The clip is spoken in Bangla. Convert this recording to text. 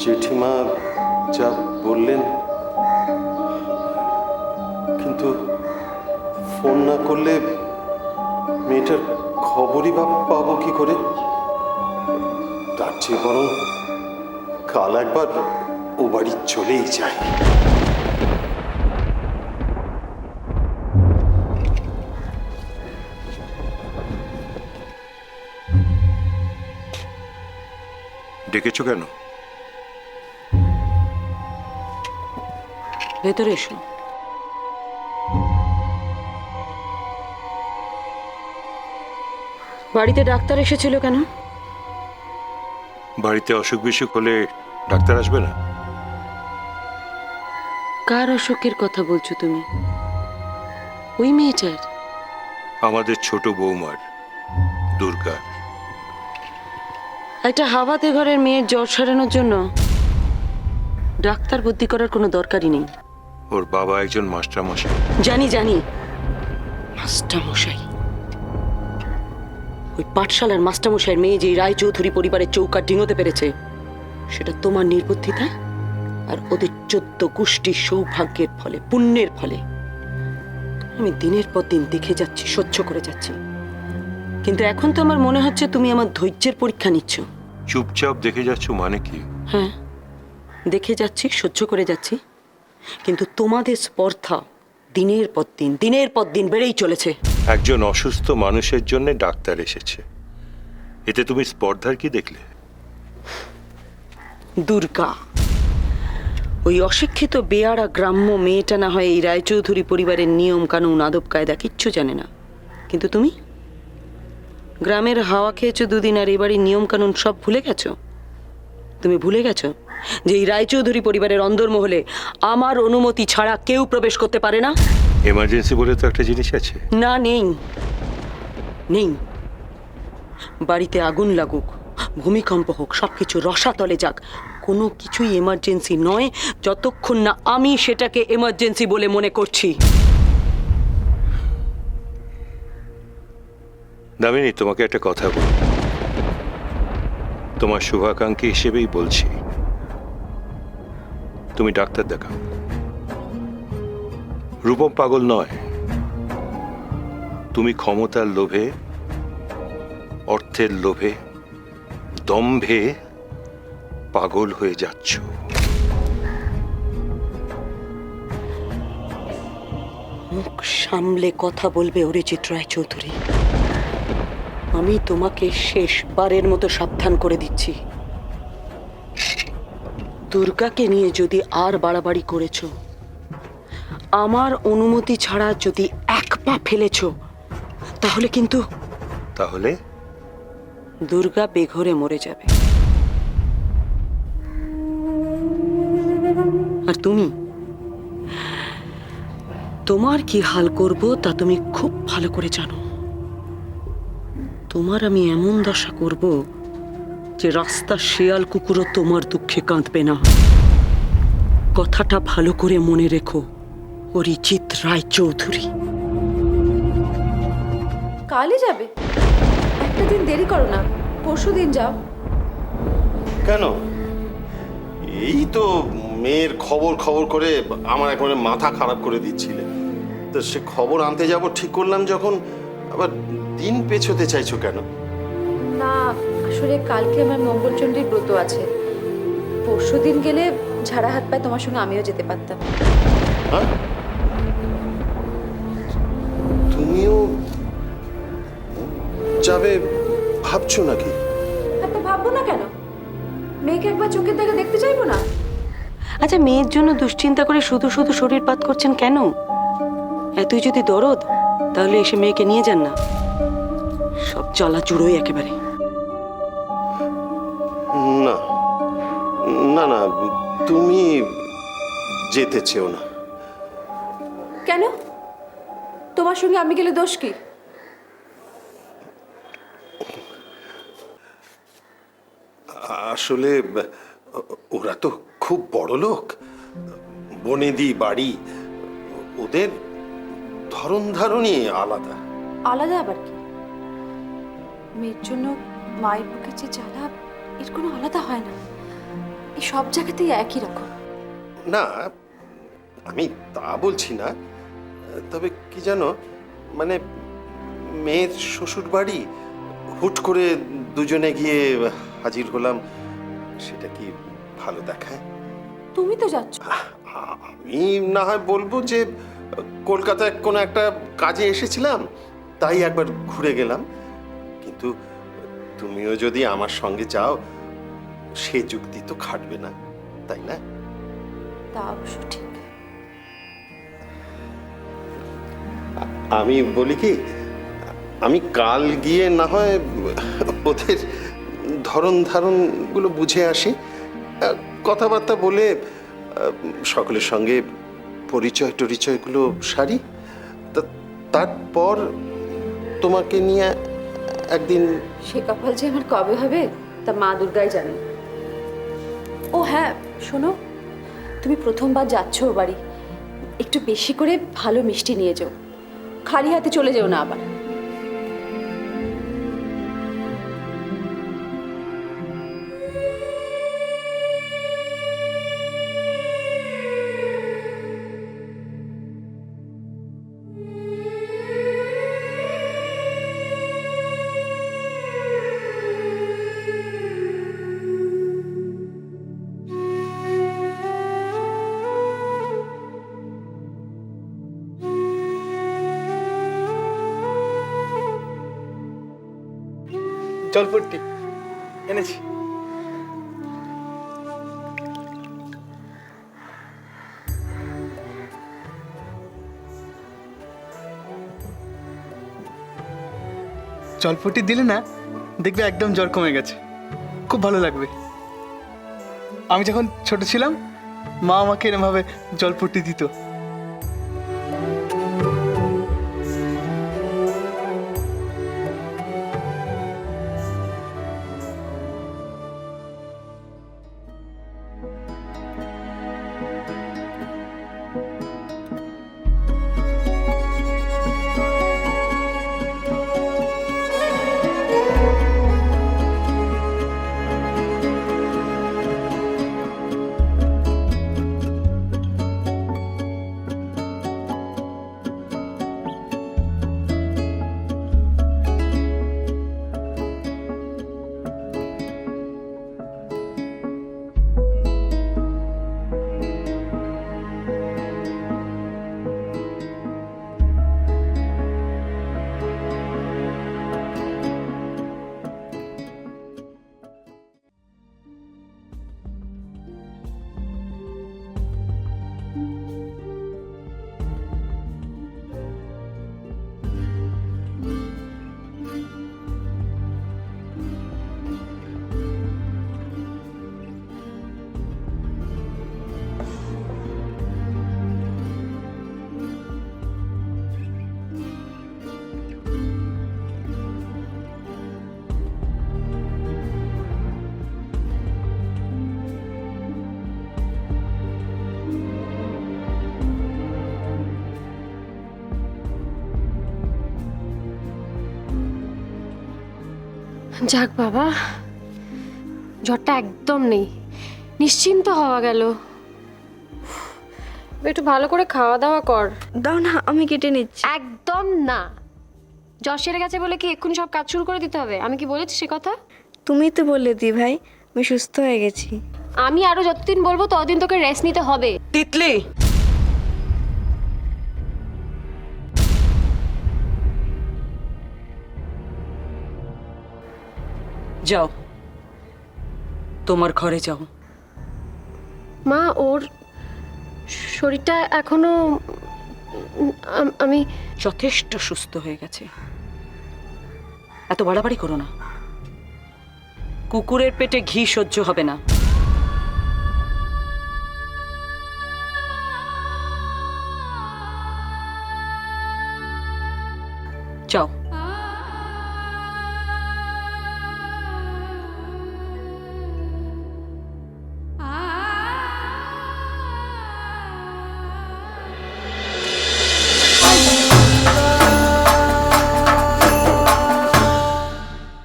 জেঠিমা যা বললেন, কিন্তু ফোন না করলে মেয়েটার খবরই বা পাবো কি করে? তার চেয়ে বরং কাল একবার ও বাড়ি চলেই যায়। ডেকেছো কেন? ভেতরে এসো। বাড়িতে ডাক্তার এসেছিল কেন? বাড়িতে অসুখ বিসুখ হলে ডাক্তার আসবে না? কার অসুখের কথা বলছো তুমি? ওই মেয়েটার? আমাদের ছোট বৌমার, দুর্গা। একটা হাওয়াতে ঘরের মেয়ের জ্বর সারানোর জন্য ডাক্তার ভর্তি করার কোনো দরকারই নেই। ওর বাবা একজন মাস্টারমশাই। জানি জানি, মাস্টারমশাই। ওই পাঠশালার মাস্টারমশাইয়ের মেয়ে যে রায়চৌধুরী পরিবারের চৌকাঠ ডিঙোতে পেরেছে, সেটা তোমার নির্বুদ্ধিতা আর ওদের 14 গোষ্ঠীর সৌভাগ্যের ফলে, পুণ্যের ফলে। আমি দিনের পর দিন দেখে যাচ্ছি, সহ্য করে যাচ্ছি, কিন্তু এখন তো আমার মনে হচ্ছে তুমি আমার ধৈর্যের পরীক্ষা নিচ্ছ। চুপচাপ দেখে যাচ্ছ মানে কি? হ্যাঁ, দেখে যাচ্ছি, সহ্য করে যাচ্ছি, কিন্তু তোমাদের স্পর্ধা দিনের পর দিন বেড়েই চলেছে। একজন অসুস্থ মানুষের জন্য ডাক্তার এসেছে, এতে তুমি স্পর্ধার কি দেখলে? দুর্গা, ওই অশিক্ষিত বেয়াড়া গ্রাম্য মেয়েটা না হয় এই রায়চৌধুরী পরিবারের নিয়ম কানুন আদব কায়দা কিচ্ছু জানে না, কিন্তু তুমি গ্রামের হাওয়া খেয়েছো দুদিন আর এবারই নিয়ম কানুন সব ভুলে গেছো। তুমি ভুলে গেছো যে এই রায়চৌধুরী পরিবারের অন্দরমহলে আমার অনুমতি ছাড়া কেউ প্রবেশ করতে পারে না। এমার্জেন্সি বলে তো একটা জিনিস আছে। না, নেই নেই। বাড়িতে আগুন লাগুক, ভূমিকম্প হোক, সবকিছু রসাতলে যাক, কোনো কিছুই এমার্জেন্সি নয় যতক্ষণ না আমি সেটাকে এমার্জেন্সি বলে মনে করছি। দামিনী, তোমাকে একটা কথা বলি, তোমার শুভাকাঙ্ক্ষী হিসেবেই বলছি, তুমি ডাক্তার দেখাও। রূপম পাগল নয়, তুমি ক্ষমতার লোভে, অর্থের লোভে, দম্ভে পাগল হয়ে যাচ্ছ। মুখ সামলে কথা বলবে অরিজিৎ রায়চৌধুরী। আমি তোমাকে শেষবারের মতো সাবধান করে দিচ্ছি, দুর্গাকে নিয়ে যদি আর বাড়াবাড়ি করেছো, আমার অনুমতি ছাড়া যদি এক পা ফেলেছো, তাহলে কিন্তু তাহলে দুর্গা বেঘরে মরে যাবে। আর তুমি, তোমার কি হাল করব তা তুমি খুব ভালো করে জানো। তোমার আমি এমন দশা করব যে রাস্তার শেয়াল কুকুরও তোমার দুঃখে কাঁদবে না। কথাটা ভালো করে মনে রেখো, অরিজিৎ রায়চৌধুরী। কালই যাবে? একটা দিন দেরি করো না, পরশু দিন যাও। কেন? এই তো মেয়ের খবর খবর করে আমার একেবারে মাথা খারাপ করে দিচ্ছিলে, তো সে খবর আনতে যাব ঠিক করলাম যখন, আবার দিন পেছোতে চাইছো কেন? না, আসলে কালকে আমার মঙ্গলচণ্ডীর ব্রত আছে। পরশু দিন গেলে ঝাড়া হাত পায়ে তোমার সঙ্গে আমিও যেতে পারতাম। হ্যাঁ, তুমিও যাবে ভাবছো নাকি? তো ভাববো না কেন? মেয়েকে একবার চোখের দেখে দেখতে চাইবো না? আচ্ছা, মেয়ের জন্য দুশ্চিন্তা করে শুধু শুধু শরীর পাত করছেন কেন? এতই যদি দরদ, তাহলে এসে মেয়েকে নিয়ে যান না। সব জ্বালা চুড়োই একেবারে। না না না, তুমি যেতে চেও না। কেন? তোমার সঙ্গে আমি গেলে দোষ কি? আসলে ওরা তো খুব বড় লোক, বনেদি বাড়ি, ওদের ধরন ধারণই আলাদা। আলাদা আবার কি? মেয়ের জন্য মায়ের বুকে যে জ্বালা, এর কোনো আলাদা হয় না। এই সব জায়গাতেই একই রকম। না, আমি তা বলছি না, তবে কি জানো, মানে মেয়ের শ্বশুর বাড়ি হুট করে দুজনে গিয়ে হাজির হলাম, সেটা কি ভালো দেখায়? তুমি তো যাচ্ছ। আমি না হয় বলবো যে কলকাতায় কোনো একটা কাজে এসেছিলাম, তাই একবার ঘুরে গেলাম, কিন্তু তুমিও যদি আমার সঙ্গে যাও সে যুক্তি তো খাটবে না, তাই না? তা অবশ্য ঠিক। আমি বলি কি, আমি কাল গিয়ে না হয় ওদের ধরন ধারণগুলো বুঝে আসি, কথাবার্তা বলে সকলের সঙ্গে পরিচয় টরিচয়গুলো সারি, তারপর তোমাকে নিয়ে একদিন। সে কপাল যে আমার কবে হবে তা মা দুর্গাই জানে। ও হ্যাঁ, শোনো, তুমি প্রথমবার যাচ্ছ ও বাড়ি, একটু বেশি করে ভালো মিষ্টি নিয়ে যাও, খালি হাতে চলে যেও না আবার। জলপট্টি এনেছি। জলপট্টি দিলে না, দেখবে একদম জ্বর কমে গেছে, খুব ভালো লাগবে। আমি যখন ছোট ছিলাম মা আমাকে এরমভাবে জলপট্টি দিত। যাক বাবা, জ্বরটা একদম নেই, নিশ্চিন্ত হওয়া গেল। একটু ভালো করে খাওয়া দাওয়া কর। দাও না, আমি কেটে নিচ্ছি। একদম না, জ্বর সেরে গেছে বলে কি এক্ষুনি সব কাজ শুরু করে দিতে হবে? আমি কি বলেছি সে কথা? তুমি তো বললে দি ভাই আমি সুস্থ হয়ে গেছি। আমি আরো যতদিন বলবো ততদিন তোকে রেস্ট নিতে হবে। তিতলি, যাও তোমার ঘরে যাও। মা, ওর শরীরটা এখনো আমি যথেষ্ট সুস্থ হয়ে গেছে, এত বাড়াবাড়ি করো না। কুকুরের পেটে ঘি সহ্য হবে না।